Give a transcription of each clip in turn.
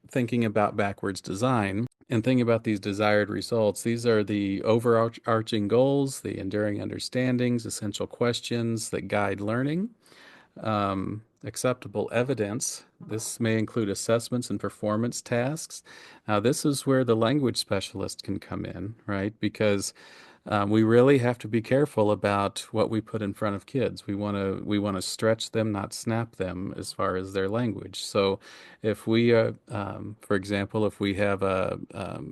thinking about backwards design and thinking about these desired results, these are the overarching goals, the enduring understandings, essential questions that guide learning. Acceptable evidence. This may include assessments and performance tasks. Now, this is where the language specialist can come in, right? Because we really have to be careful about what we put in front of kids. We want to stretch them, not snap them, as far as their language. So, if we, for example, if we have a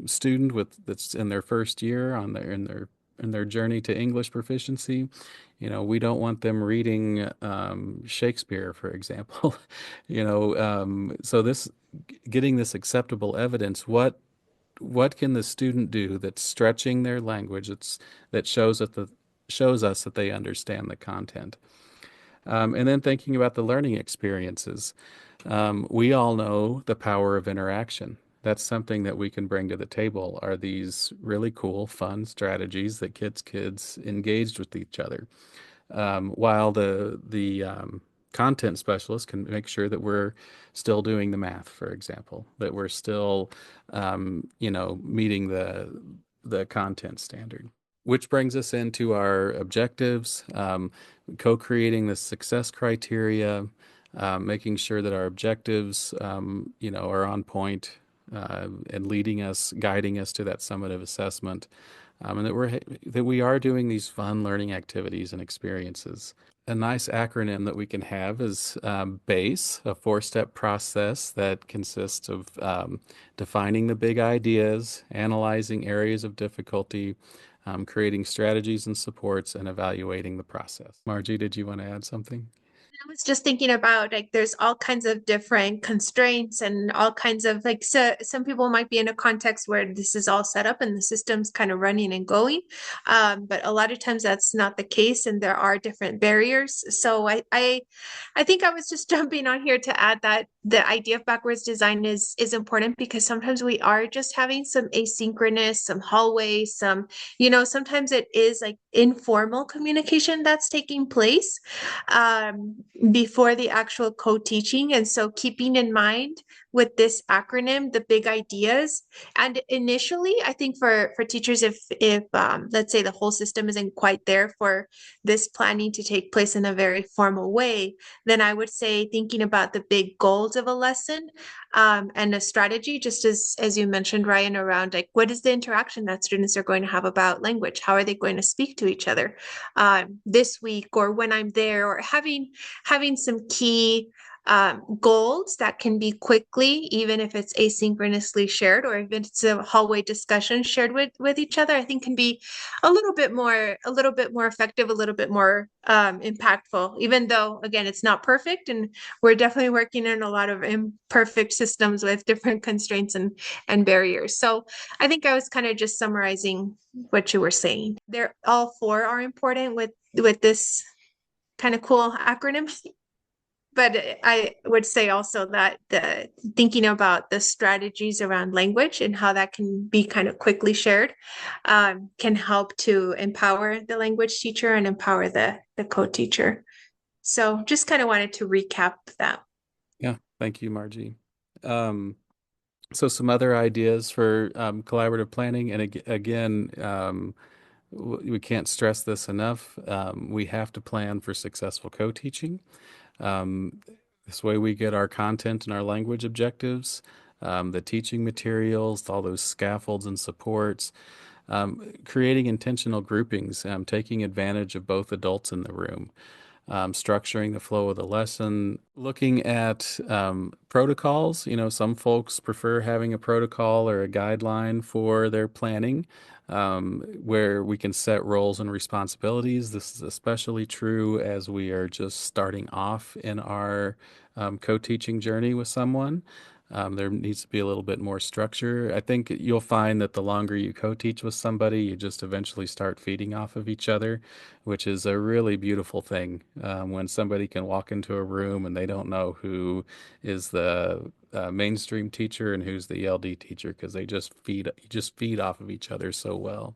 student that's in their first year on their journey to English proficiency, we don't want them reading Shakespeare, for example. So getting this acceptable evidence, what can the student do that's stretching their language, that shows us that they understand the content? And then thinking about the learning experiences. We all know the power of interaction. That's something that we can bring to the table, are these really cool, fun strategies that kids engaged with each other. While the content specialist can make sure that we're still doing the math, for example, that we're still, meeting the content standard. Which brings us into our objectives, co-creating the success criteria, making sure that our objectives, are on point, and guiding us to that summative assessment, and that we are doing these fun learning activities and experiences. A nice acronym that we can have is BASE, a four-step process that consists of defining the big ideas, analyzing areas of difficulty, creating strategies and supports, and evaluating the process. Margie, did you want to add something? I was just thinking about like there's all kinds of different constraints and all kinds of like, so some people might be in a context where this is all set up and the system's kind of running and going, but a lot of times that's not the case and there are different barriers. So I think I was just jumping on here to add that the idea of backwards design is important because sometimes we are just having some asynchronous, some hallway, some, sometimes it is like informal communication that's taking place before the actual co-teaching. And so keeping in mind with this acronym, the big ideas. And initially, I think for teachers, if let's say the whole system isn't quite there for this planning to take place in a very formal way, then I would say thinking about the big goals of a lesson, and a strategy, just as you mentioned, Ryan, around like what is the interaction that students are going to have about language? How are they going to speak to each other this week or when I'm there, or having some key goals that can be quickly, even if it's asynchronously shared or if it's a hallway discussion shared with each other, I think can be a little bit more effective, a little bit more impactful, even though again it's not perfect and we're definitely working in a lot of imperfect systems with different constraints and barriers. So I think I was kind of just summarizing what you were saying. They're all four are important with this kind of cool acronym. But I would say also that the thinking about the strategies around language and how that can be kind of quickly shared can help to empower the language teacher and empower the co-teacher. So just kind of wanted to recap that. Yeah, thank you, Margie. So some other ideas for collaborative planning, and again, we can't stress this enough. We have to plan for successful co-teaching. Um, this way we get our content and our language objectives, the teaching materials, all those scaffolds and supports, creating intentional groupings, taking advantage of both adults in the room, structuring the flow of the lesson, looking at protocols. Some folks prefer having a protocol or a guideline for their planning, where we can set roles and responsibilities. This is especially true as we are just starting off in our co-teaching journey with someone. There needs to be a little bit more structure. I think you'll find that the longer you co-teach with somebody, you just eventually start feeding off of each other, which is a really beautiful thing. When somebody can walk into a room and they don't know who is the mainstream teacher and who's the ELD teacher, because they just feed off of each other so well.